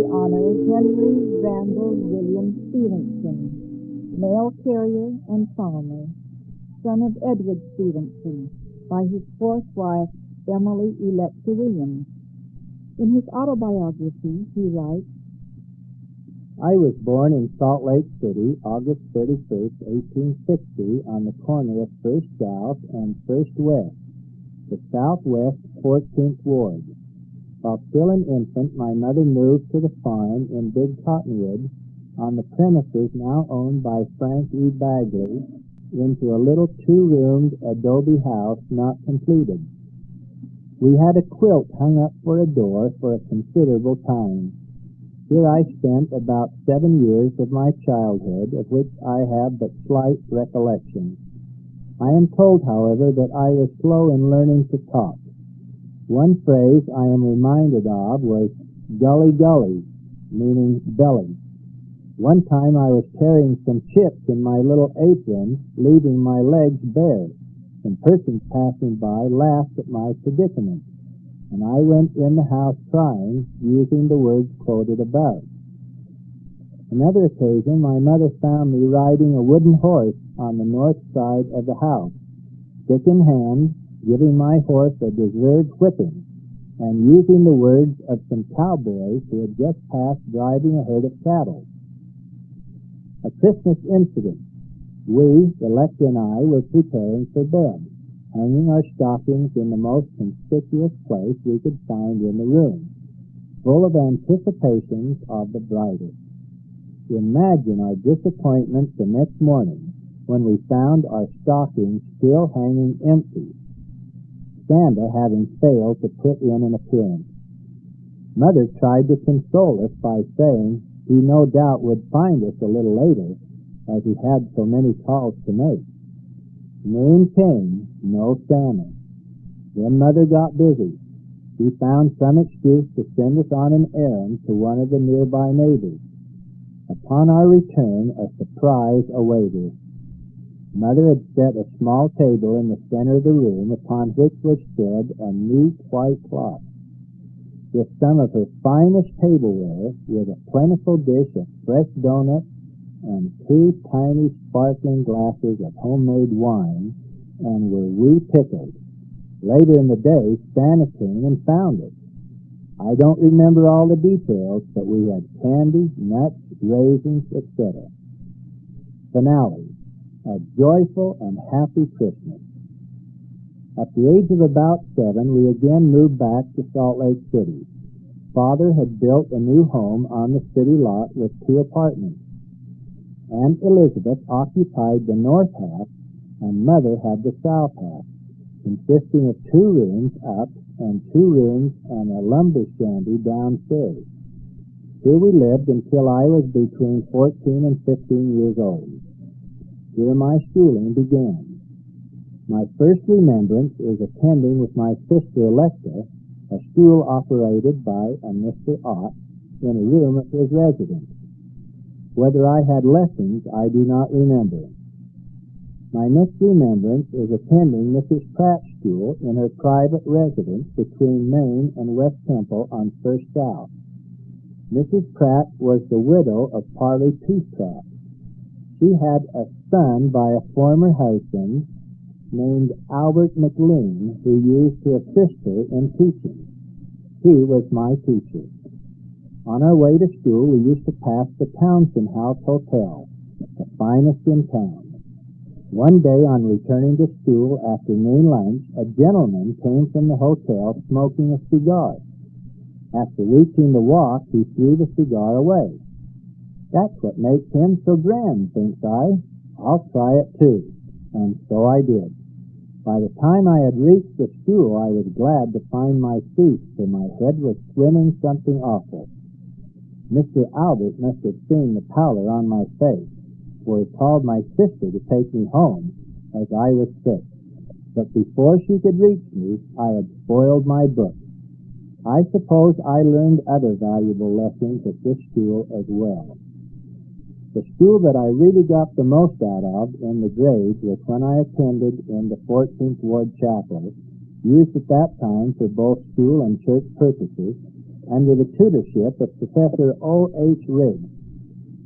honor Henry Randall Stevenson, mail carrier and farmer, son of Edward Stevenson, by his fourth wife, Emily Electa Williams. In his autobiography, he writes, I was born in Salt Lake City, August 31st, 1860, on the corner of First South and First West, the Southwest 14th Ward. While still an infant, my mother moved to the farm in Big Cottonwood on the premises now owned by Frank E. Bagley into a little two-roomed adobe house not completed. We had a quilt hung up for a door for a considerable time. Here I spent about 7 years of my childhood, of which I have but slight recollection. I am told, however, that I was slow in learning to talk. One phrase I am reminded of was gully gully, meaning belly. One time I was carrying some chips in my little apron, leaving my legs bare. Some persons passing by laughed at my predicament, and I went in the house crying, using the words quoted above. Another occasion, my mother found me riding a wooden horse on the north side of the house, stick in hand, giving my horse a deserved whipping, and using the words of some cowboys who had just passed driving a herd of cattle. A Christmas incident. We, Electa and I, were preparing for bed, hanging our stockings in the most conspicuous place we could find in the room, full of anticipations of the brightest. Imagine our disappointment the next morning when we found our stockings still hanging empty, Santa having failed to put in an appearance. Mother tried to console us by saying he no doubt would find us a little later, as he had so many calls to make. Noon came, no Santa. Then Mother got busy. She found some excuse to send us on an errand to one of the nearby neighbors. Upon our return, a surprise awaited us. Mother had set a small table in the center of the room upon which was spread a neat white cloth, with some of her finest tableware, with a plentiful dish of fresh donuts and 2 tiny sparkling glasses of homemade wine, and were we pickled. Later in the day, Santa came and found us. I don't remember all the details, but we had candy, nuts, raisins, etc. Finale. A joyful and happy Christmas. At the age of about 7, we again moved back to Salt Lake City. Father had built a new home on the city lot with 2 apartments. Aunt Elizabeth occupied the north half, and Mother had the south half, consisting of 2 rooms up and 2 rooms and a lumber shanty downstairs. Here we lived until I was between 14 and 15 years old. Here my schooling began. My first remembrance is attending with my sister Electa a school operated by a Mr. Ott in a room at his residence. Whether I had lessons, I do not remember. My next remembrance is attending Mrs. Pratt's school in her private residence between Main and West Temple on First South. Mrs. Pratt was the widow of Parley P. Pratt. She had a son by a former husband named Albert McLean, who used to assist her in teaching. He was my teacher. On our way to school, we used to pass the Townsend House Hotel, the finest in town. One day, on returning to school after noon lunch, a gentleman came from the hotel smoking a cigar. After reaching the walk, he threw the cigar away. That's what makes him so grand, thinks I. I'll try it too. And so I did. By the time I had reached the school, I was glad to find my seat, for my head was swimming something awful. Mr. Albert must have seen the pallor on my face, for he called my sister to take me home, as I was sick. But before she could reach me, I had spoiled my book. I suppose I learned other valuable lessons at this school as well. The school that I really got the most out of in the grades was when I attended in the 14th Ward Chapel, used at that time for both school and church purposes, under the tutorship of Professor O.H. Riggs.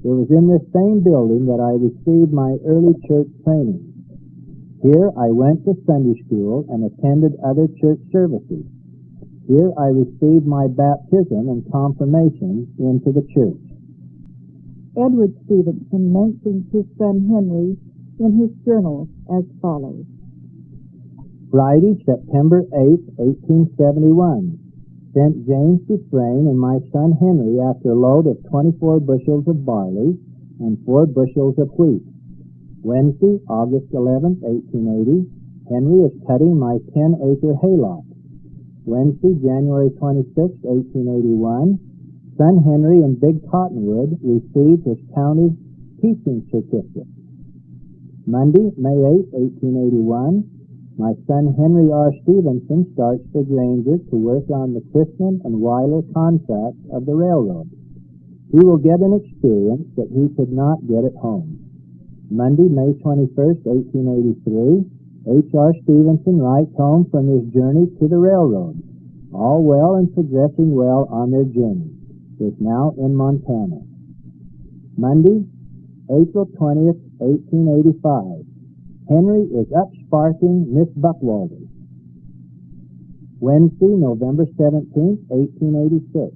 It was in this same building that I received my early church training. Here I went to Sunday school and attended other church services. Here I received my baptism and confirmation into the church. Edward Stevenson mentions his son Henry in his journals as follows. Friday, September 8, 1871. Sent James Dufresne and my son Henry after a load of 24 bushels of barley and 4 bushels of wheat. Wednesday, August 11, 1880. Henry is cutting my 10-acre hayloft. Wednesday, January 26, 1881. Son Henry in Big Cottonwood received his county teaching certificate. Monday, May 8, 1881. My son Henry R. Stevenson starts for Granger to work on the Chrisman and Weiler contract of the railroad. He will get an experience that he could not get at home. Monday, May 21st, 1883, H.R. Stevenson writes home from his journey to the railroad. All well and progressing well on their journey. Is now in Montana. Monday, April 20th, 1885. Henry is up sparking Miss Buckwalter. Wednesday, November 17th, 1886.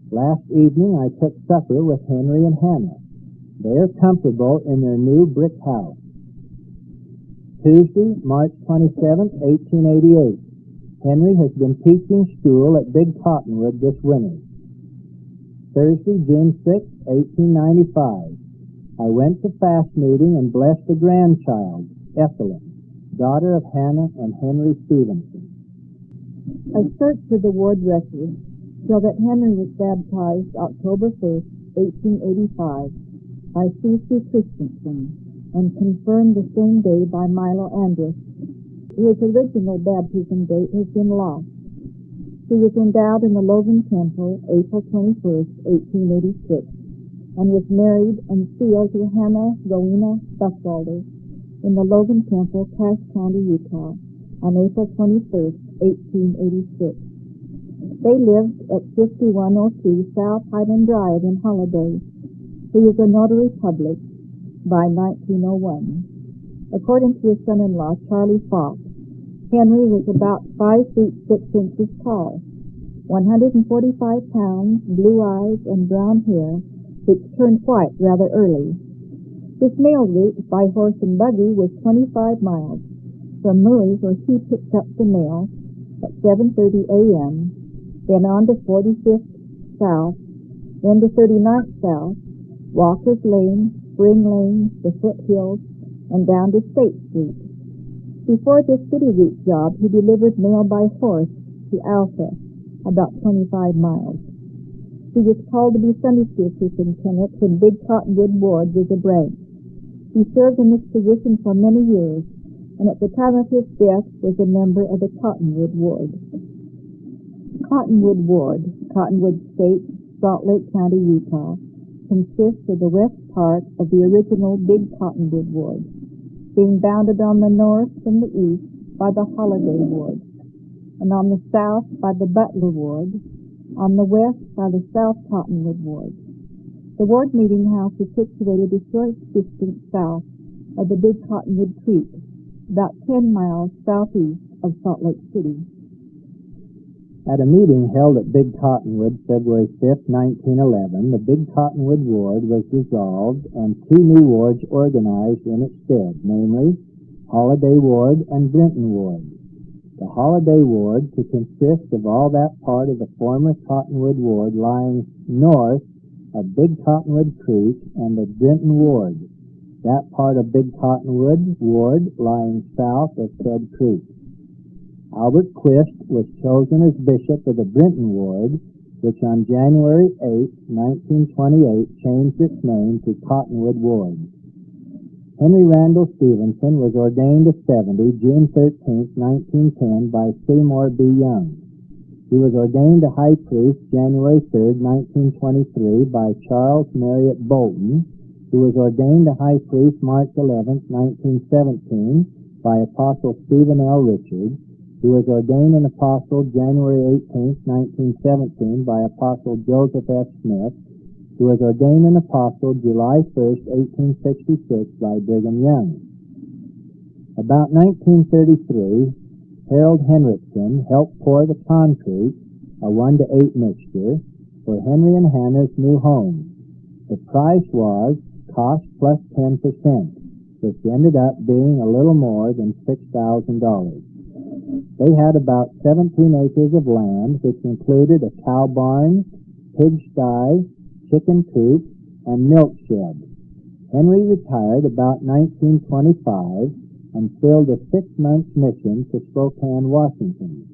Last evening I took supper with Henry and Hannah. They are comfortable in their new brick house. Tuesday, March 27th, 1888. Henry has been teaching school at Big Cottonwood this winter. Thursday, June 6, 1895. I went to fast meeting and blessed a grandchild, Ethelyn, daughter of Hannah and Henry Stevenson. I searched for the ward record so that Henry was baptized October 1st, 1885 by C.C. Christensen and confirmed the same day by Milo Andrus. His original baptism date has been lost. He was endowed in the Logan Temple April 21st, 1886, and was married and sealed to Hannah Rowena Buckwalter in the Logan Temple, Cache County, Utah, on April 21st, 1886. They lived at 5103 South Highland Drive in Holiday. He was a notary public by 1901. According to his son-in-law, Charlie Fox, Henry was about 5 feet 6 inches tall, 145 pounds, blue eyes, and brown hair, which turned white rather early. His mail route by horse and buggy was 25 miles, from Murray, where he picked up the mail at 7:30 a.m., then on to 45th South, then to 39th South, Walker's Lane, Spring Lane, the Foothills, and down to State Street. Before this city route job, he delivered mail by horse to Alpha, about 25 miles. He was called to be Sunday school superintendent when Big Cottonwood Ward was a branch. He served in this position for many years, and at the time of his death was a member of the Cottonwood Ward. Cottonwood Ward, Cottonwood State, Salt Lake County, Utah, consists of the west part of the original Big Cottonwood Ward, being bounded on the north and the east by the Holiday Ward, and on the south by the Butler Ward, on the west by the South Cottonwood Ward. The ward meeting house is situated a short distance south of the Big Cottonwood Creek, about 10 miles southeast of Salt Lake City. At a meeting held at Big Cottonwood February 5, 1911, the Big Cottonwood Ward was dissolved and 2 new wards organized in its stead, namely Holiday Ward and Brinton Ward. The Holiday Ward to consist of all that part of the former Cottonwood Ward lying north of Big Cottonwood Creek and the Brinton Ward, that part of Big Cottonwood Ward lying south of said creek. Albert Quist was chosen as bishop of the Brinton Ward, which on January 8, 1928 changed its name to Cottonwood Ward. Henry Randall Stevenson was ordained a 70 June 13, 1910 by Seymour B. Young. He was ordained a high priest January 3, 1923 by Charles Marriott Bolton, who was ordained a high priest March 11, 1917 by Apostle Stephen L. Richards, He was ordained an apostle January 18, 1917 by Apostle Joseph F. Smith, who was ordained an apostle July 1, 1866 by Brigham Young. About 1933, Harold Henrickson helped pour the concrete, a 1-to-8 mixture, for Henry and Hannah's new home. The price was cost plus 10%, which ended up being a little more than $6,000. They had about 17 acres of land, which included a cow barn, pigsty, chicken coop, and milk shed. Henry retired about 1925 and filled a 6-month mission to Spokane, Washington.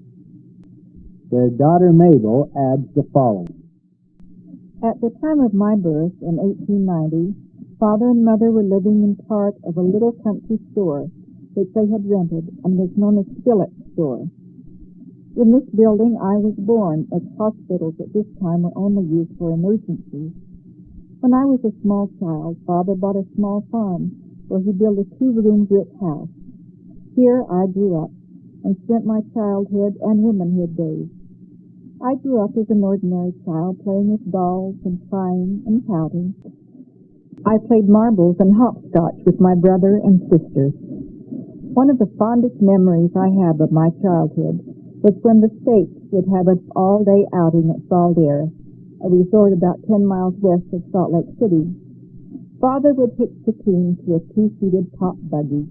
Their daughter Mabel adds the following. At the time of my birth in 1890, Father and Mother were living in part of a little country store which they had rented and was known as Skillet's Store. In this building I was born, as hospitals at this time were only used for emergencies. When I was a small child, Father bought a small farm where he built a 2-room brick house. Here I grew up and spent my childhood and womanhood days. I grew up as an ordinary child, playing with dolls and crying and pouting. I played marbles and hopscotch with my brother and sister. One of the fondest memories I have of my childhood was when the States would have an all-day outing at Salt Air, a resort about 10 miles west of Salt Lake City. Father would hitch the team to a 2-seated top buggy.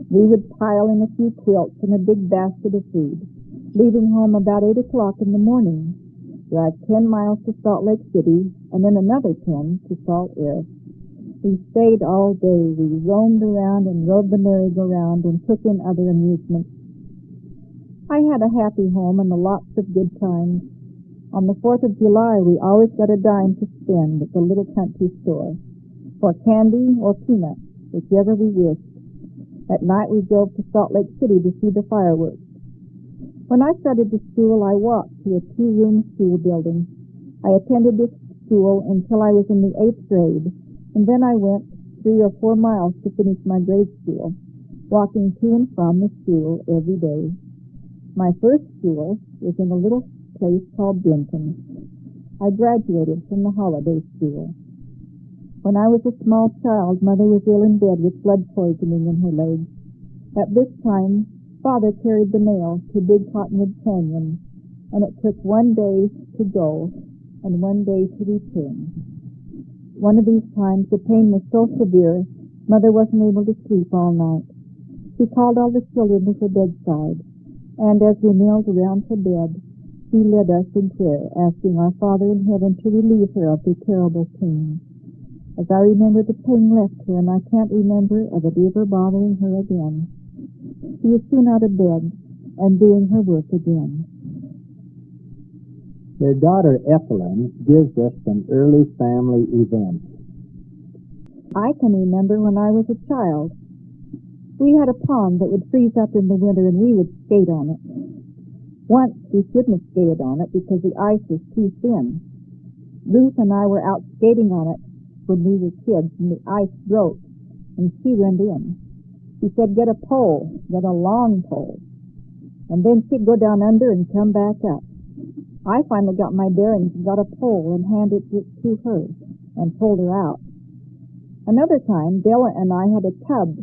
We would pile in a few quilts and a big basket of food, leaving home about 8 o'clock in the morning, drive 10 miles to Salt Lake City, and then another 10 to Salt Air. We stayed all day. We roamed around and rode the merry-go-round and took in other amusements. I had a happy home and lots of good times. On the 4th of July, we always got a dime to spend at the little country store for candy or peanuts, whichever we wished. At night, we drove to Salt Lake City to see the fireworks. When I started to school, I walked to a 2-room school building. I attended this school until I was in the 8th grade, and then I went 3 or 4 miles to finish my grade school, walking to and from the school every day. My first school was in a little place called Benton. I graduated from the holiday school. When I was a small child, Mother was ill in bed with blood poisoning in her legs. At this time, Father carried the mail to Big Cottonwood Canyon, and it took 1 day to go and 1 day to return. One of these times, the pain was so severe, Mother wasn't able to sleep all night. She called all the children to her bedside, and as we knelt around her bed, she led us in prayer, asking our Father in heaven to relieve her of the terrible pain. As I remember, the pain left her, and I can't remember of it ever bothering her again. She was soon out of bed and doing her work again. Their daughter Ethelyn gives us some early family events. I can remember when I was a child. We had a pond that would freeze up in the winter, and we would skate on it. Once we shouldn't have skated on it because the ice was too thin. Ruth and I were out skating on it when we were kids, and the ice broke, and she went in. She said, "Get a pole, get a long pole." And then she'd go down under and come back up. I finally got my bearings and got a pole and handed it to her and pulled her out. Another time, Della and I had a tub,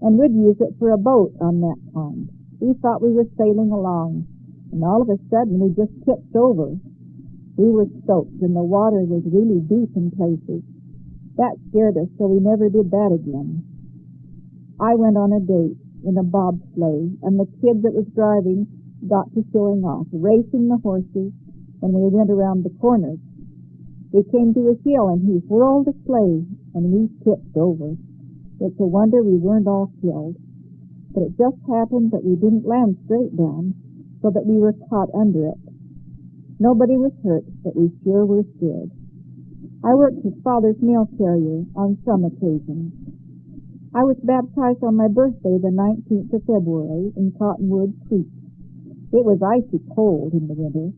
and we'd use it for a boat on that pond. We thought we were sailing along, and all of a sudden we just tipped over. We were soaked, and the water was really deep in places. That scared us, so we never did that again. I went on a date in a bobsleigh, and the kid that was driving got to showing off, racing the horses, and we went around the corners. We came to a hill, and he whirled the sleigh, and we tipped over. It's a wonder we weren't all killed. But it just happened that we didn't land straight down, so that we were caught under it. Nobody was hurt, but we sure were scared. I worked as Father's mail carrier on some occasions. I was baptized on my birthday, the 19th of February, in Cottonwood Creek. It was icy cold in the winter.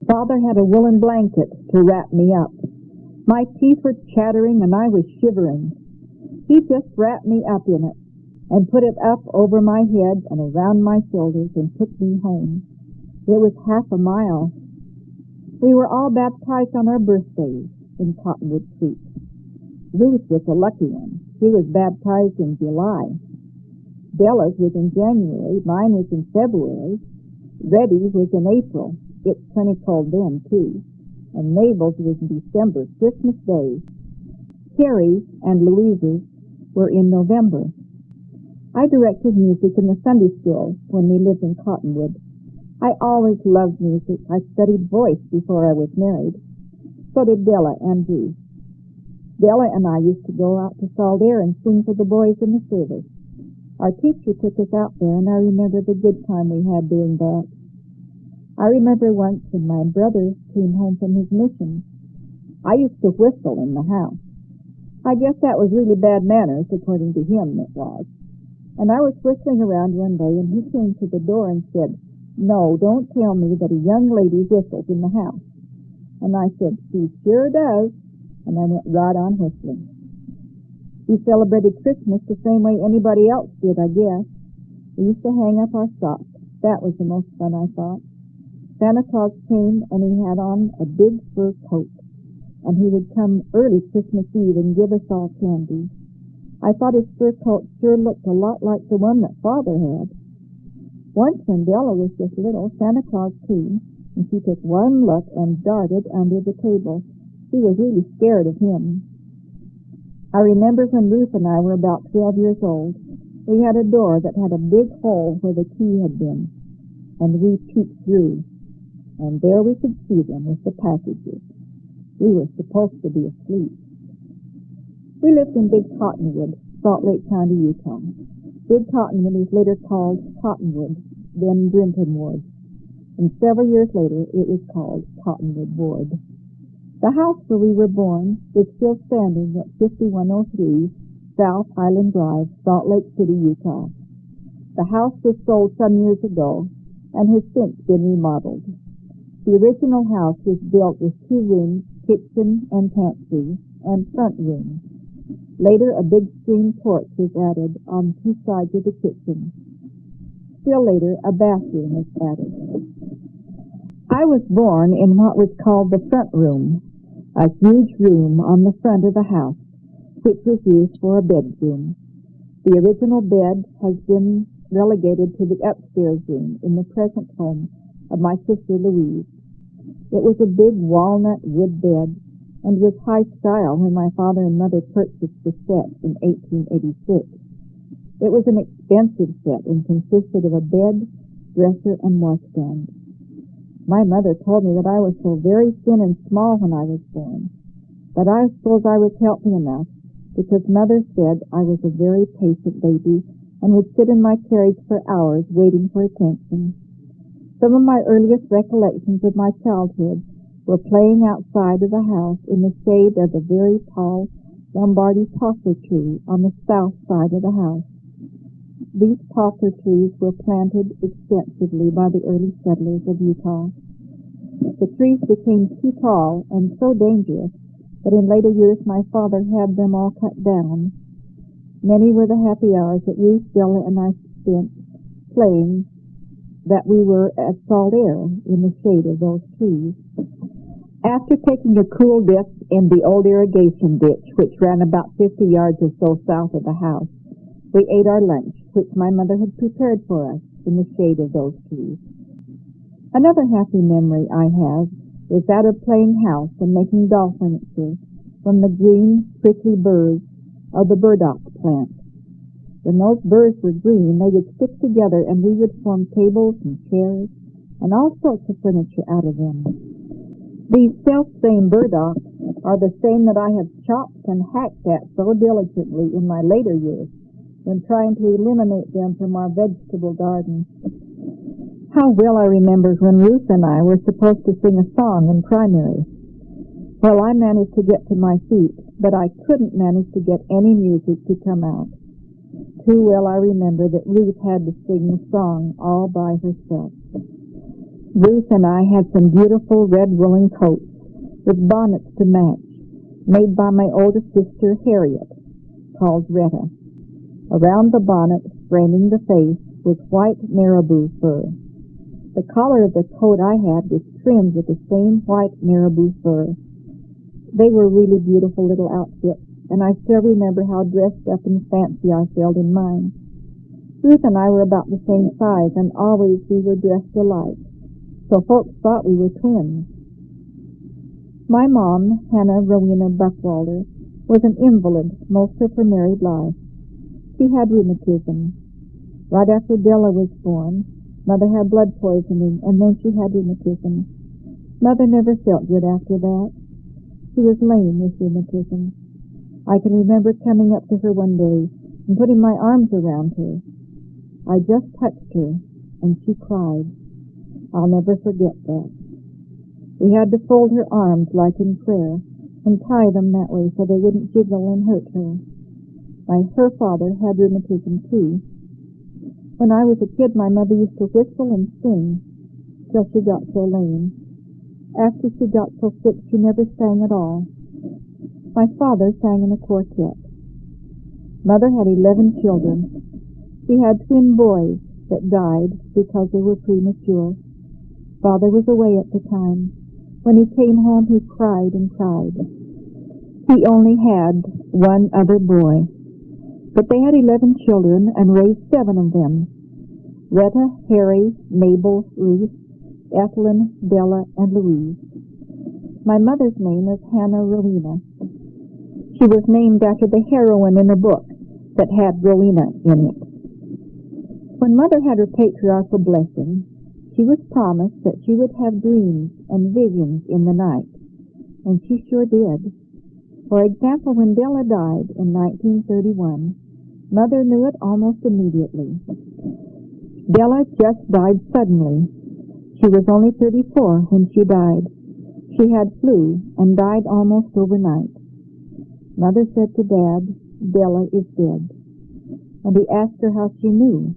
Father had a woolen blanket to wrap me up. My teeth were chattering and I was shivering. He just wrapped me up in it. and put it up over my head and around my shoulders and took me home. It was half a mile. We were all baptized on our birthdays in Cottonwood Creek. Ruth was a lucky one. She was baptized in July. Bella's was in January. Mine was in February. Reddy's was in April. It's plenty cold then, too. And Mabel's was in December, Christmas Day. Carrie and Louise's were in November. I directed music in the Sunday school when we lived in Cottonwood. I always loved music. I studied voice before I was married. So did Della and Ruth. Della and I used to go out to Salt Air and sing for the boys in the service. Our teacher took us out there, and I remember the good time we had doing that. I remember once when my brother came home from his mission, I used to whistle in the house. I guess that was really bad manners, according to him it was. And I was whistling around one day, and he came to the door and said, "No, don't tell me that a young lady whistles in the house." And I said, "She sure does," and I went right on whistling. We celebrated Christmas the same way anybody else did, I guess. We used to hang up our socks. That was the most fun, I thought. Santa Claus came, and he had on a big fur coat, and he would come early Christmas Eve and give us all candy. I thought his fur coat sure looked a lot like the one that Father had. Once when Della was just little, Santa Claus came, and she took one look and darted under the table. She was really scared of him. I remember when Ruth and I were about 12 years old, we had a door that had a big hole where the key had been, and we peeked through, and there we could see them with the packages. We were supposed to be asleep. We lived in Big Cottonwood, Salt Lake County, Utah. Big Cottonwood was later called Cottonwood, then Brentonwood, and several years later it was called Cottonwood Ward. The house where we were born is still standing at 5103 South Highland Drive, Salt Lake City, Utah. The house was sold some years ago and has since been remodeled. The original house was built with 2 rooms, kitchen and pantry, and front room. Later, a big screen porch was added on 2 sides of the kitchen. Still later, a bathroom was added. I was born in what was called the front room, a huge room on the front of the house, which was used for a bedroom. The original bed has been relegated to the upstairs room in the present home of my sister Louise. It was a big walnut wood bed and was high style when my father and mother purchased the set in 1886. It was an expensive set and consisted of a bed, dresser, and washstand. My mother told me that I was so very thin and small when I was born, but I suppose I was healthy enough because Mother said I was a very patient baby and would sit in my carriage for hours waiting for attention. Some of my earliest recollections of my childhood were playing outside of the house in the shade of a very tall Lombardy poplar tree on the south side of the house. These poplar trees were planted extensively by the early settlers of Utah. The trees became too tall and so dangerous that in later years my father had them all cut down. Many were the happy hours that Ruth, Della, and I spent playing that we were at Salt Air in the shade of those trees. After taking a cool dip in the old irrigation ditch, which ran about 50 yards or so south of the house, we ate our lunch, which my mother had prepared for us in the shade of those trees. Another happy memory I have is that of playing house and making doll furniture from the green, prickly burrs of the burdock plant. When those burrs were green, they would stick together and we would form tables and chairs and all sorts of furniture out of them. These self-same burdocks are the same that I have chopped and hacked at so diligently in my later years when trying to eliminate them from our vegetable garden. How well I remember when Ruth and I were supposed to sing a song in primary. Well, I managed to get to my feet, but I couldn't manage to get any music to come out. Too well I remember that Ruth had to sing the song all by herself. Ruth and I had some beautiful red woolen coats with bonnets to match, made by my older sister Harriet, called Retta. Around the bonnet, framing the face, was white marabou fur. The collar of the coat I had was trimmed with the same white marabou fur. They were really beautiful little outfits, and I still remember how dressed up and fancy I felt in mine. Ruth and I were about the same size, and always we were dressed alike, so folks thought we were twins. My mom, Hannah Rowena Buckwalter, was an invalid most of her married life. She had rheumatism. Right after Della was born, Mother had blood poisoning, and then she had rheumatism. Mother never felt good after that. She was lame with rheumatism. I can remember coming up to her one day and putting my arms around her. I just touched her, and she cried. I'll never forget that. We had to fold her arms like in prayer and tie them that way so they wouldn't jiggle and hurt her. Her father had rheumatism too. When I was a kid, my mother used to whistle and sing till she got so lame. After she got so sick, she never sang at all. My father sang in a quartet. Mother had 11 children. She had twin boys that died because they were premature. Father was away at the time. When he came home, he cried and cried. He only had one other boy. But they had 11 children and raised 7 of them. Retta, Harry, Mabel, Ruth, Ethelyn, Della, and Louise. My mother's name is Hannah Rowena. She was named after the heroine in a book that had Rowena in it. When Mother had her patriarchal blessing, she was promised that she would have dreams and visions in the night, and she sure did. For example, when Della died in 1931, Mother knew it almost immediately. Della just died suddenly. She was only 34 when she died. She had flu and died almost overnight. Mother said to Dad, Della is dead. And he asked her how she knew.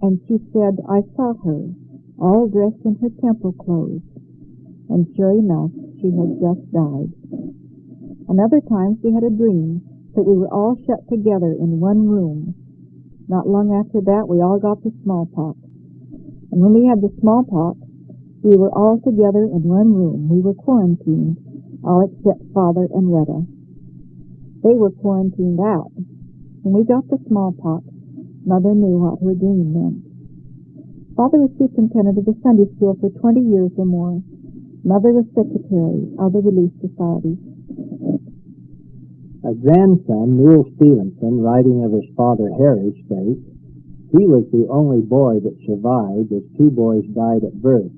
And she said, I saw her, all dressed in her temple clothes. And sure enough, she had just died. Another time she had a dream that we were all shut together in one room. Not long after that, we all got the smallpox. And when we had the smallpox, we were all together in one room. We were quarantined, all except Father and Retta. They were quarantined out. When we got the smallpox, Mother knew what her dream meant. Father was superintendent of the Sunday school for 20 years or more. Mother was secretary of the Relief Society. A grandson, Neil Stevenson, writing of his father Harry, states, he was the only boy that survived as 2 boys died at birth.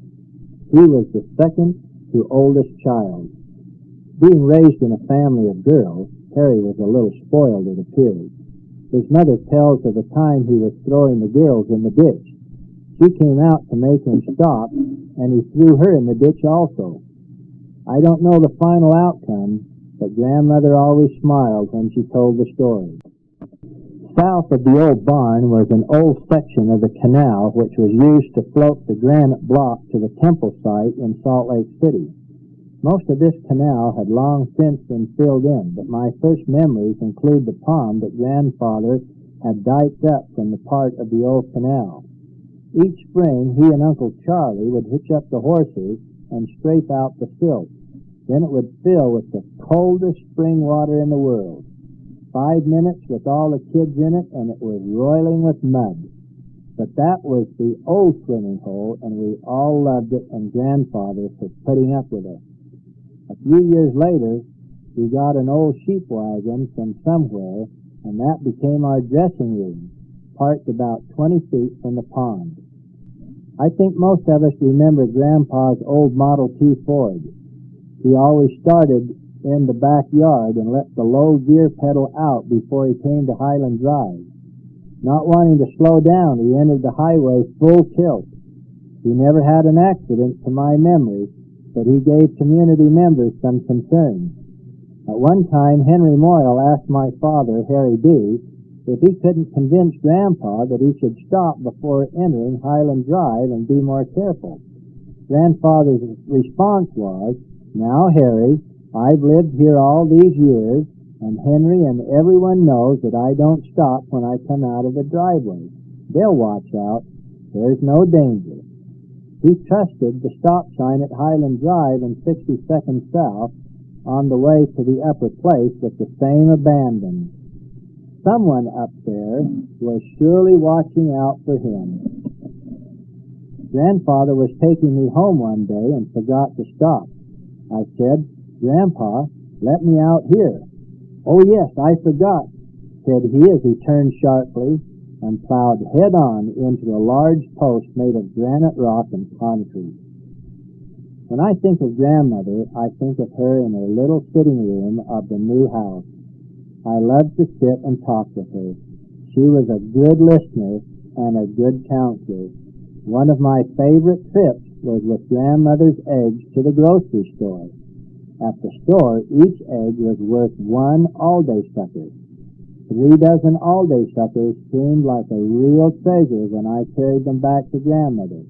He was the second to oldest child. Being raised in a family of girls, Harry was a little spoiled, it appears. His mother tells of the time he was throwing the girls in the ditch. She came out to make him stop, and he threw her in the ditch also. I don't know the final outcome, but Grandmother always smiled when she told the story. South of the old barn was an old section of the canal which was used to float the granite block to the temple site in Salt Lake City. Most of this canal had long since been filled in, but my first memories include the pond that Grandfather had diked up from the part of the old canal. Each spring, he and Uncle Charlie would hitch up the horses and scrape out the silt. Then it would fill with the coldest spring water in the world. 5 minutes with all the kids in it, and it was roiling with mud. But that was the old swimming hole, and we all loved it, and Grandfather was putting up with us. A few years later, we got an old sheep wagon from somewhere, and that became our dressing room, parked about 20 feet from the pond. I think most of us remember Grandpa's old Model T Ford. He always started in the backyard and let the low gear pedal out before he came to Highland Drive. Not wanting to slow down, he entered the highway full tilt. He never had an accident to my memory, but he gave community members some concern. At one time, Henry Moyle asked my father, Harry D., if he couldn't convince Grandpa that he should stop before entering Highland Drive and be more careful. Grandfather's response was, now, Harry, I've lived here all these years, And Henry and everyone knows that I don't stop when I come out of the driveway. They'll watch out. There's no danger. He trusted the stop sign at Highland Drive and 62nd South on the way to the upper place with the same abandon. Someone up there was surely watching out for him. Grandfather was taking me home one day and forgot to stop. I said, "Grandpa, let me out here." "Oh, yes, I forgot," said he as he turned sharply and plowed head-on into a large post made of granite rock and concrete. When I think of Grandmother, I think of her in her little sitting room of the new house. I loved to sit and talk with her. She was a good listener and a good counselor. One of my favorite trips was with Grandmother's eggs to the grocery store. At the store, each egg was worth one all-day sucker. 3 dozen all-day suckers seemed like a real treasure when I carried them back to Grandmother.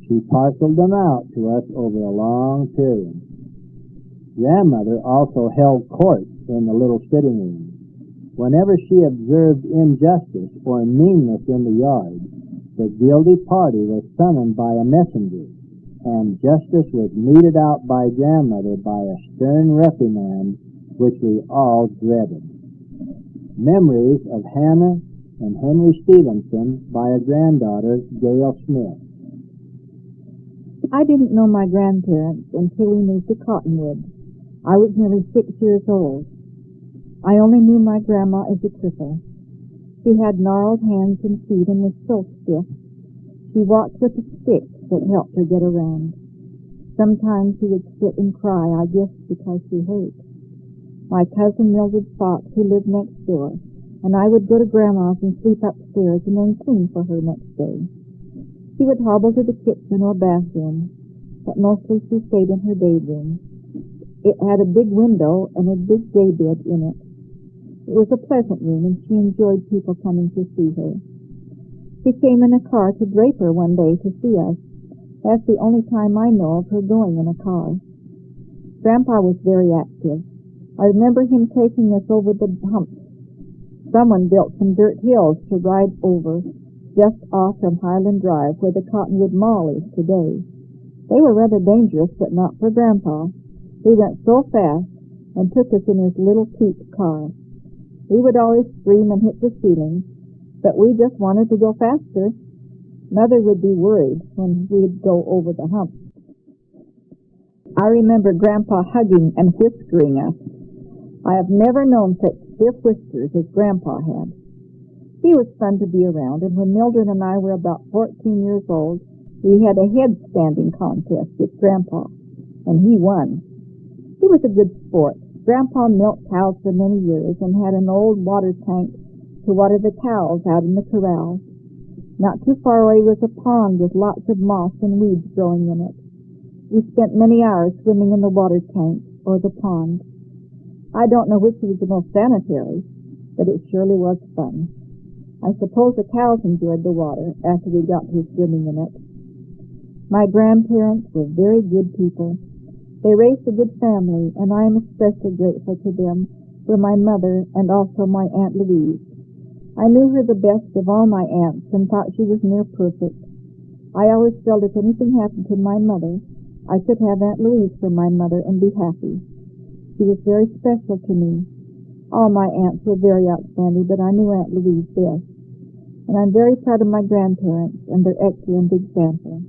She parceled them out to us over a long period. Grandmother also held court in the little sitting room. Whenever she observed injustice or meanness in the yard, the guilty party was summoned by a messenger, and justice was meted out by Grandmother by a stern reprimand which we all dreaded. Memories of Hannah and Henry Stevenson by a granddaughter, Gail Smith. I didn't know my grandparents until we moved to Cottonwood. I was nearly 6 years old. I only knew my grandma as a cripple. She had gnarled hands and feet and was so stiff. She walked with a stick that helped her get around. Sometimes she would sit and cry, I guess because she hurt. My cousin Mildred Fox, who lived next door, and I would go to Grandma's and sleep upstairs and then clean for her next day. She would hobble to the kitchen or bathroom, but mostly she stayed in her day room. It had a big window and a big day bed in it. It was a pleasant room, and she enjoyed people coming to see her. She came in a car to Draper one day to see us. That's the only time I know of her going in a car. Grandpa was very active. I remember him taking us over the humps. Someone built some dirt hills to ride over just off from Highland Drive, where the Cottonwood Mall is today. They were rather dangerous, but not for Grandpa. He went so fast and took us in his little coupe car. We would always scream and hit the ceiling, but we just wanted to go faster. Mother would be worried when we'd go over the hump. I remember Grandpa hugging and whiskering us. I have never known such stiff whiskers as Grandpa had. He was fun to be around, and when Mildred and I were about 14 years old, we had a head-standing contest with Grandpa, and he won. He was a good sport. Grandpa milked cows for many years and had an old water tank to water the cows out in the corral. Not too far away was a pond with lots of moss and weeds growing in it. We spent many hours swimming in the water tank or the pond. I don't know which was the most sanitary, but it surely was fun. I suppose the cows enjoyed the water after we got through swimming in it. My grandparents were very good people. They raised a good family, and I am especially grateful to them for my mother and also my Aunt Louise. I knew her the best of all my aunts and thought she was near perfect. I always felt if anything happened to my mother, I could have Aunt Louise for my mother and be happy. She was very special to me. All my aunts were very outstanding, but I knew Aunt Louise best. And I'm very proud of my grandparents and their excellent example.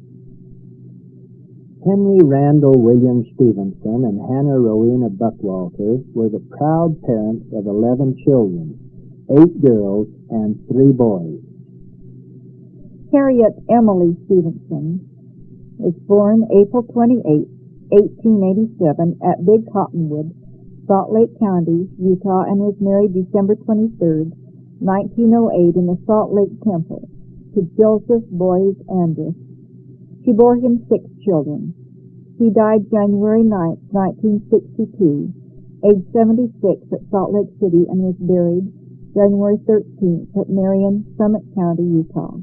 Henry Randall William Stevenson and Hannah Rowena Buckwalter were the proud parents of 11 children, 8 girls and 3 boys. Harriet Emily Stevenson was born April 28, 1887 at Big Cottonwood, Salt Lake County, Utah, and was married December 23, 1908 in the Salt Lake Temple to Joseph Boys Andrus. She bore him 6 children. He died January 9, 1962, age 76 at Salt Lake City, and was buried January 13th at Marion, Summit County, Utah.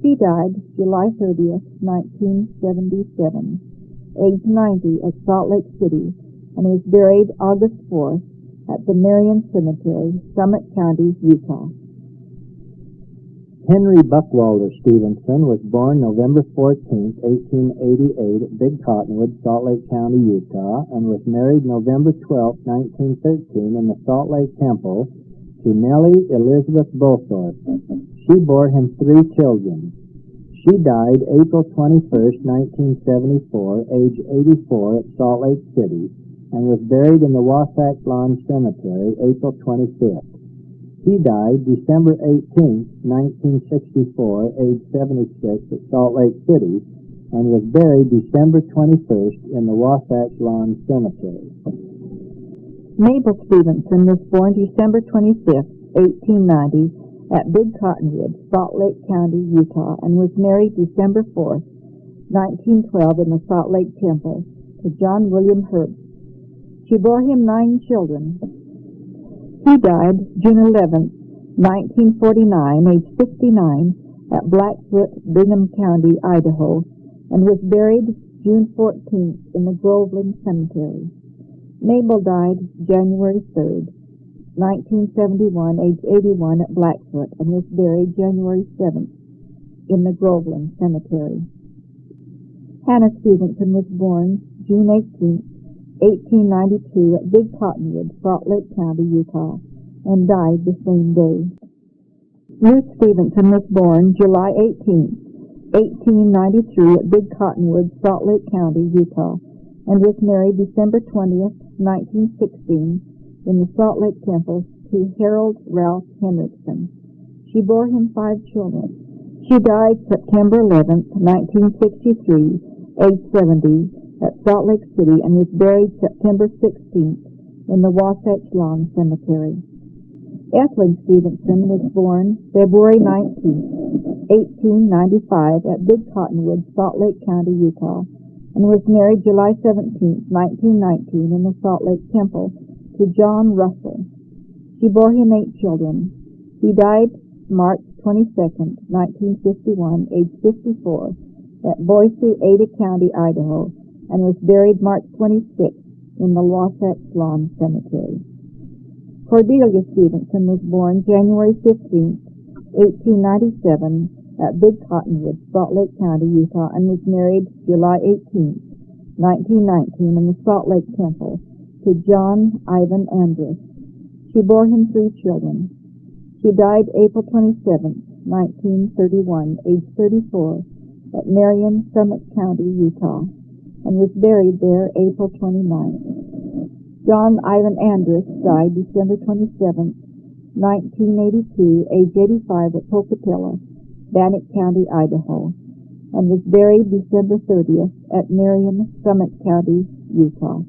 She died July 30th, 1977, age 90 at Salt Lake City, and was buried August 4th at the Marion Cemetery, Summit County, Utah. Henry Buckwalter Stevenson was born November 14, 1888 at Big Cottonwood, Salt Lake County, Utah, and was married November 12, 1913 in the Salt Lake Temple to Nellie Elizabeth Bolthorpe. She bore him 3 children. She died April 21, 1974, age 84 at Salt Lake City, and was buried in the Wasatch Lawn Cemetery April 25th. He died December 18, 1964, age 76 at Salt Lake City, and was buried December 21st in the Wasatch Lawn Cemetery. Mabel Stevenson was born December 25, 1890, at Big Cottonwood, Salt Lake County, Utah, and was married December 4, 1912 in the Salt Lake Temple to John William Herbst. She bore him 9 children. He died June 11, 1949, age 59, at Blackfoot, Bingham County, Idaho, and was buried June 14th in the Groveland Cemetery. Mabel died January 3rd, 1971, age 81, at Blackfoot, and was buried January 7th in the Groveland Cemetery. Hannah Stevenson was born June 18, 1892, at Big Cottonwood, Salt Lake County, Utah, and died the same day. Ruth Stevenson was born July 18, 1893, at Big Cottonwood, Salt Lake County, Utah, and was married December 20th, 1916, in the Salt Lake Temple to Harold Ralph Henriksen. She bore him 5 children. She died September 11, 1963, age 70, at Salt Lake City, and was buried September 16th in the Wasatch Lawn Cemetery. Ethelyn Stevenson was born February 19, 1895, at Big Cottonwood, Salt Lake County, Utah, and was married July 17, 1919, in the Salt Lake Temple to John Russell. She bore him 8 children. He died March 22, 1951, age 54, at Boise, Ada County, Idaho, and was buried March 26 in the Wasatch Lawn Cemetery. Cordelia Stevenson was born January 15, 1897, at Big Cottonwood, Salt Lake County, Utah, and was married July 18, 1919, in the Salt Lake Temple to John Ivan Andrus. She bore him 3 children. She died April 27, 1931, age 34, at Marion, Summit County, Utah, and was buried there April 29. John Ivan Andrus died December 27, 1982, age 85, at Pocatello, Bannock County, Idaho, and was buried December 30th at Marion, Summit County, Utah.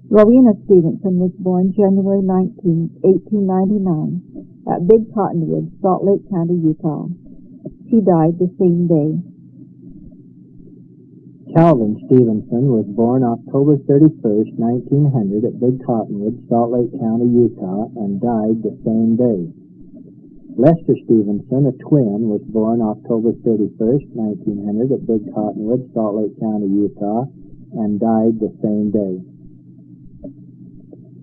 Rowena Stevenson was born January 19, 1899, at Big Cottonwood, Salt Lake County, Utah. She died the same day. Calvin Stevenson was born October 31, 1900, at Big Cottonwood, Salt Lake County, Utah, and died the same day. Lester Stevenson, a twin, was born October 31, 1900, at Big Cottonwood, Salt Lake County, Utah, and died the same day.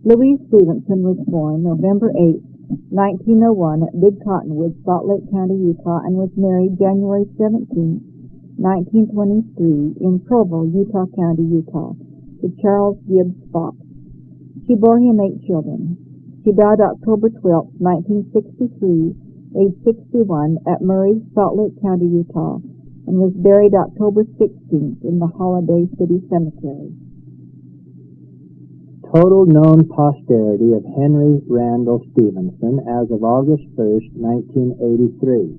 Louise Stevenson was born November 8, 1901, at Big Cottonwood, Salt Lake County, Utah, and was married January 17, 1923, in Provo, Utah County, Utah, to Charles Gibbs Fox. She bore him 8 children. She died October 12, 1963, age 61, at Murray, Salt Lake County, Utah, and was buried October 16th in the Holiday City Cemetery. Total known posterity of Henry Randall Stevenson as of August 1, 1983.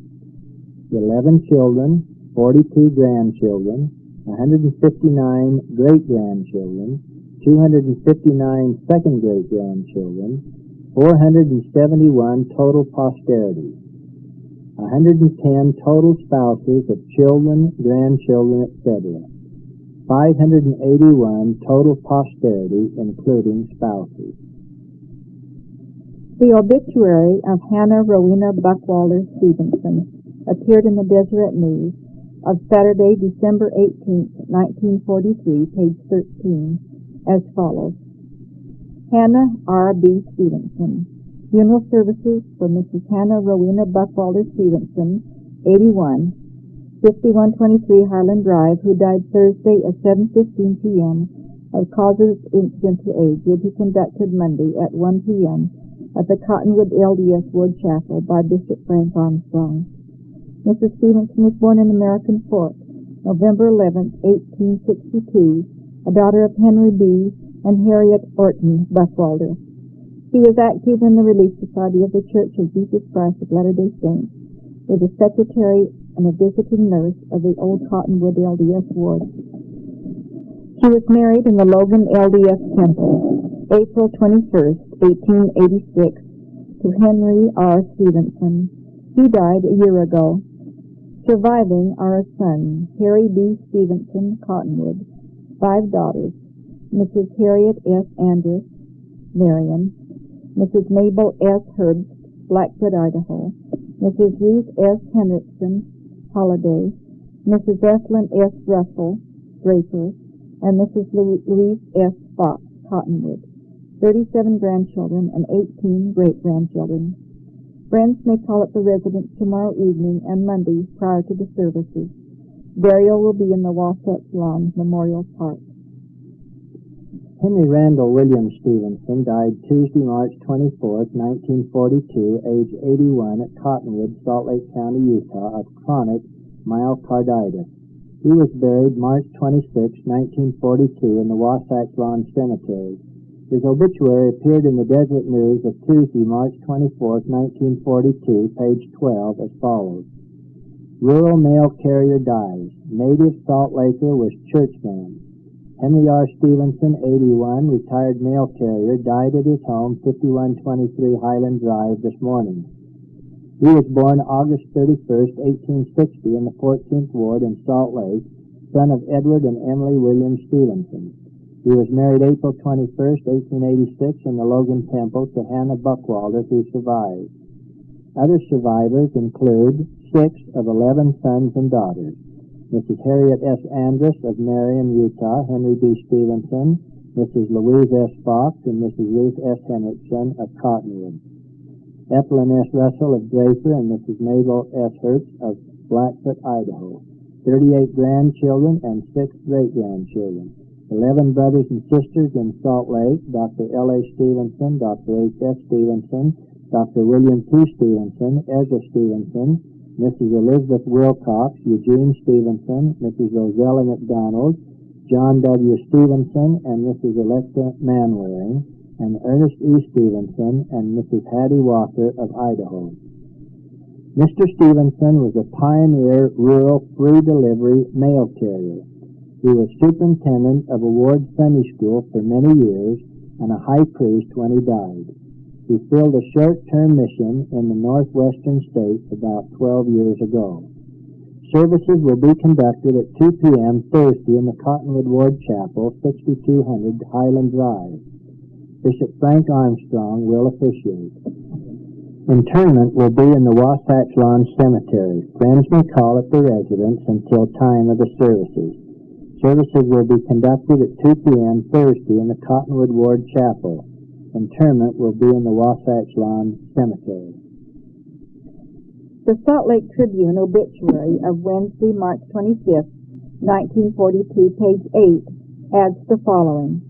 11 children, 42 grandchildren, 159 great-grandchildren, 259 second great-grandchildren, 471 total posterity, 110 total spouses of children, grandchildren, etc. 581 total posterity, including spouses. The obituary of Hannah Rowena Buckwalter Stevenson appeared in the Deseret News of Saturday, December 18, 1943, page 13, as follows. Hannah R. B. Stevenson. Funeral services for Mrs. Hannah Rowena Buckwalter Stevenson, 81, 5123 Highland Drive, who died Thursday at 7:15 p.m. of causes incident to age, will be conducted Monday at 1 p.m. at the Cottonwood LDS Ward Chapel by Bishop Frank Armstrong. Mrs. Stevenson was born in American Fork, November 11, 1862, a daughter of Henry B. and Harriet Orton Buckwalter. She was active in the Relief Society of the Church of Jesus Christ of Latter-day Saints, was a secretary and a visiting nurse of the old Cottonwood LDS Ward. She was married in the Logan LDS Temple, April 21, 1886, to Henry R. Stevenson. He died a year ago. Surviving are a son, Harry B. Stevenson, Cottonwood, 5 daughters, Mrs. Harriet S. Andrus, Marion, Mrs. Mabel S. Herbst, Blackfoot, Idaho, Mrs. Ruth S. Henriksen, Holiday, Mrs. Ethelyn S. Russell, Draper, and Mrs. Louise S. Fox, Cottonwood, 37 grandchildren and 18 great-grandchildren. Friends may call at the residence tomorrow evening and Monday prior to the services. Burial will be in the Wasatch Lawn Memorial Park. Henry Randall William Stevenson died Tuesday, March 24, 1942, age 81, at Cottonwood, Salt Lake County, Utah, of chronic myocarditis. He was buried March 26, 1942, in the Wasatch Lawn Cemetery. His obituary appeared in the Desert News of Tuesday, March 24, 1942, page 12, as follows. Rural mail carrier dies. Native Salt Laker was churchman. Henry R. Stevenson, 81, retired mail carrier, died at his home, 5123 Highland Drive, this morning. He was born August 31, 1860, in the 14th Ward in Salt Lake, son of Edward and Emily Williams Stevenson. He was married April 21, 1886, in the Logan Temple to Hannah Buckwalter, who survived. Other survivors include 6 of 11 sons and daughters. Mrs. Harriet S. Andrus of Marion, Utah, Henry B. Stevenson, Mrs. Louise S. Fox, and Mrs. Ruth S. Henriksen of Cottonwood. Ethelyn S. Russell of Draper and Mrs. Mabel S. Herbst of Blackfoot, Idaho. 38 grandchildren and 6 great-grandchildren. 11 brothers and sisters in Salt Lake, Dr. L.A. Stevenson, Dr. H.S. Stevenson, Dr. William T. Stevenson, Ezra Stevenson, Mrs. Elizabeth Wilcox, Eugene Stevenson, Mrs. Rosella McDonald, John W. Stevenson, and Mrs. Electa Manwaring, and Ernest E. Stevenson, and Mrs. Hattie Walker of Idaho. Mr. Stevenson was a pioneer rural free delivery mail carrier. He was superintendent of a ward Sunday school for many years and a high priest when he died. He filled a short-term mission in the northwestern states about 12 years ago. Services will be conducted at 2 p.m. Thursday in the Cottonwood Ward Chapel, 6200 Highland Drive. Bishop Frank Armstrong will officiate. Interment will be in the Wasatch Lawn Cemetery. Friends may call at the residence until time of the services. Services will be conducted at 2 p.m. Thursday in the Cottonwood Ward Chapel. Interment will be in the Wasatch Lawn Cemetery. The Salt Lake Tribune obituary of Wednesday, March 25, 1942, page 8, adds the following.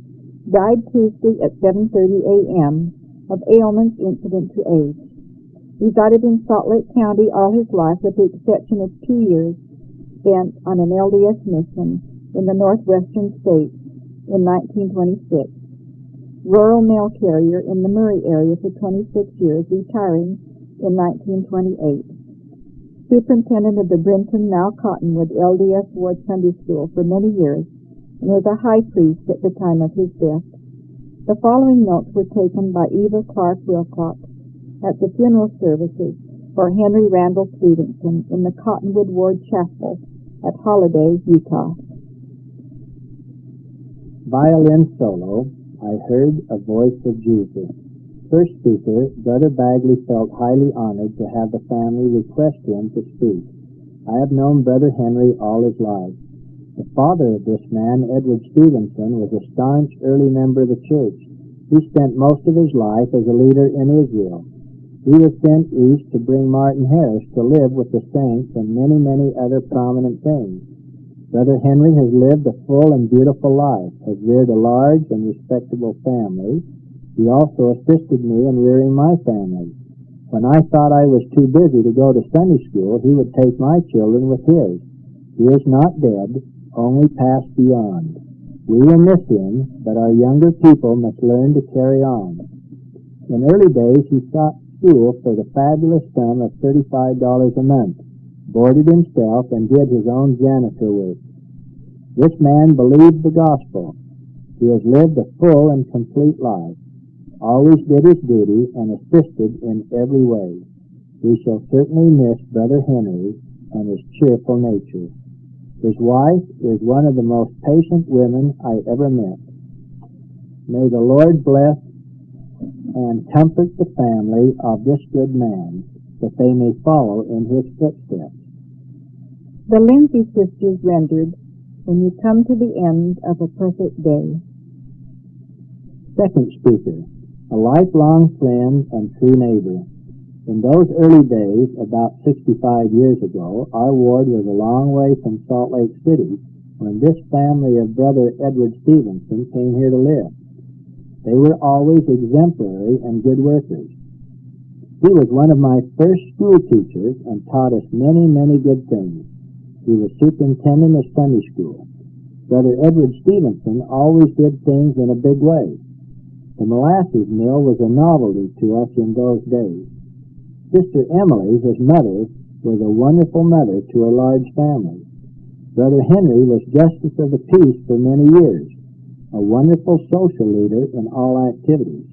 Died Tuesday at 7:30 a.m. of ailments incident to age. Resided in Salt Lake County all his life with the exception of 2 years spent on an LDS mission in the northwestern states in 1926. Rural mail carrier in the Murray area for 26 years, retiring in 1928. Superintendent of the Brenton, now Cottonwood, LDS Ward Sunday School for many years, and was a high priest at the time of his death. The following notes were taken by Eva Clark Wilcox at the funeral services for Henry Randall Stevenson in the Cottonwood Ward Chapel at Holiday, Utah. Violin solo, I Heard a Voice of Jesus. First speaker, Brother Bagley felt highly honored to have the family request him to speak. I have known Brother Henry all his life. The father of this man, Edward Stevenson, was a staunch early member of the church. He spent most of his life as a leader in Israel. He was sent east to bring Martin Harris to live with the saints and many, many other prominent things. Brother Henry has lived a full and beautiful life, has reared a large and respectable family. He also assisted me in rearing my family. When I thought I was too busy to go to Sunday school, he would take my children with his. He is not dead, only passed beyond. We will miss him, but our younger people must learn to carry on. In early days, he taught school for the fabulous sum of $35 a month, boarded himself, and did his own janitor work. This man believed the gospel. He has lived a full and complete life, always did his duty, and assisted in every way. We shall certainly miss Brother Henry and his cheerful nature. His wife is one of the most patient women I ever met. May the Lord bless and comfort the family of this good man, that they may follow in his footsteps. The Lindsay sisters rendered, When You Come to the End of a Perfect Day. Second speaker, a lifelong friend and true neighbor. In those early days, about 65 years ago, our ward was a long way from Salt Lake City when this family of Brother Edward Stevenson came here to live. They were always exemplary and good workers. He was one of my first school teachers and taught us many, many good things. He was superintendent of Sunday school. Brother Edward Stevenson always did things in a big way. The molasses mill was a novelty to us in those days. Sister Emily, his mother, was a wonderful mother to a large family. Brother Henry was Justice of the Peace for many years, a wonderful social leader in all activities.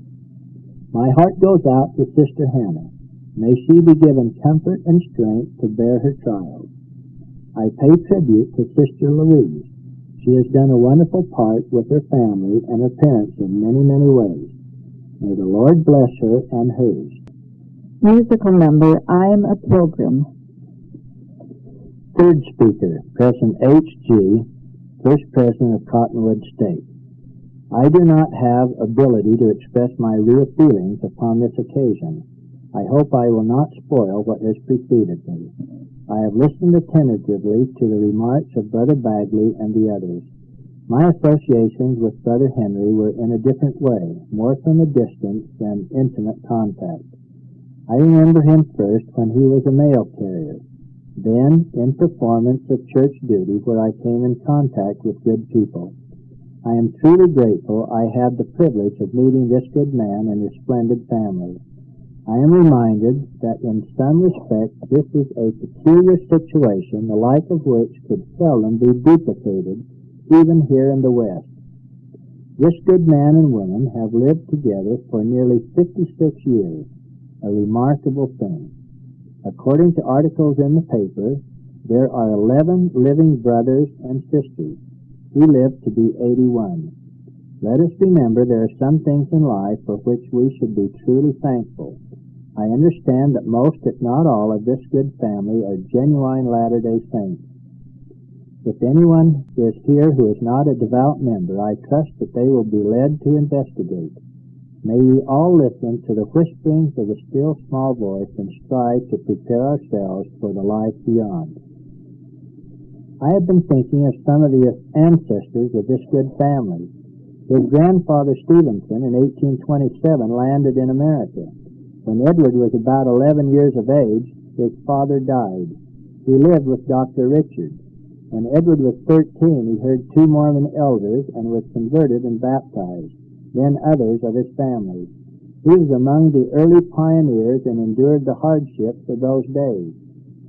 My heart goes out to Sister Hannah. May she be given comfort and strength to bear her trials. I pay tribute to Sister Louise. She has done a wonderful part with her family and her parents in many, many ways. May the Lord bless her and hers. Musical number, I'm a Pilgrim. Third speaker, President H.G., First President of Cottonwood State. I do not have ability to express my real feelings upon this occasion. I hope I will not spoil what has preceded me. I have listened attentively to the remarks of Brother Bagley and the others. My associations with Brother Henry were in a different way, more from a distance than intimate contact. I remember him first when he was a mail carrier, then in performance of church duty where I came in contact with good people. I am truly grateful I had the privilege of meeting this good man and his splendid family. I am reminded that in some respects this is a peculiar situation, the like of which could seldom be duplicated, even here in the West. This good man and woman have lived together for nearly 56 years, a remarkable thing. According to articles in the paper, there are 11 living brothers and sisters. He lived to be 81. Let us remember there are some things in life for which we should be truly thankful. I understand that most, if not all, of this good family are genuine Latter-day Saints. If anyone is here who is not a devout member, I trust that they will be led to investigate. May we all listen to the whisperings of the still small voice and strive to prepare ourselves for the life beyond. I have been thinking of some of the ancestors of this good family. His grandfather Stevenson in 1827 landed in America. When Edward was about 11 years of age, his father died. He lived with Dr. Richard. When Edward was 13, he heard 2 Mormon elders and was converted and baptized, then others of his family. He was among the early pioneers and endured the hardships of those days.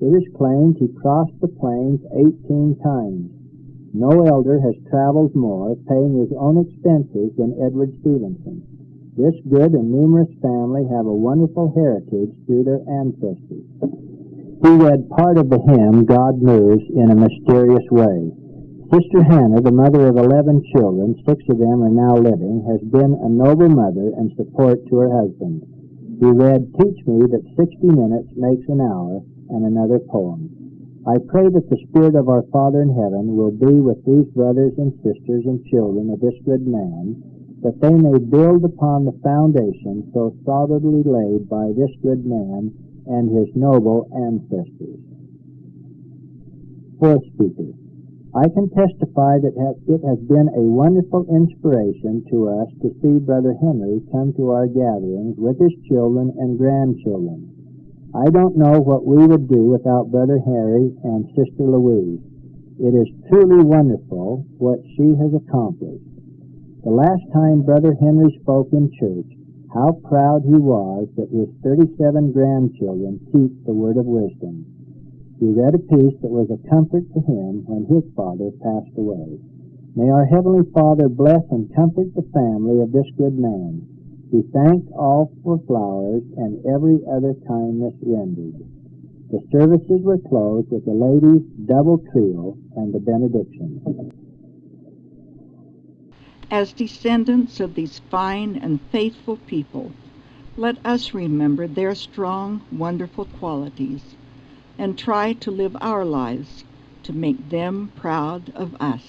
It is claimed he crossed the plains 18 times. No elder has traveled more, paying his own expenses, than Edward Stevenson. This good and numerous family have a wonderful heritage through their ancestors. He read part of the hymn, God Moves in a Mysterious Way. Sister Hannah, the mother of 11 children, 6 of them are now living, has been a noble mother and support to her husband. He read, Teach Me that 60 minutes makes an hour, and another poem. I pray that the Spirit of our Father in heaven will be with these brothers and sisters and children of this good man, that they may build upon the foundation so solidly laid by this good man and his noble ancestors. Fourth speaker. I can testify that it has been a wonderful inspiration to us to see Brother Henry come to our gatherings with his children and grandchildren. I don't know what we would do without Brother Harry and Sister Louise. It is truly wonderful what she has accomplished. The last time Brother Henry spoke in church, how proud he was that his 37 grandchildren keep the word of wisdom. He read a piece that was a comfort to him when his father passed away. May our Heavenly Father bless and comfort the family of this good man. He thanked all for flowers and every other kindness rendered. The services were closed with the ladies' double trio and the benediction. As descendants of these fine and faithful people, let us remember their strong, wonderful qualities and try to live our lives to make them proud of us.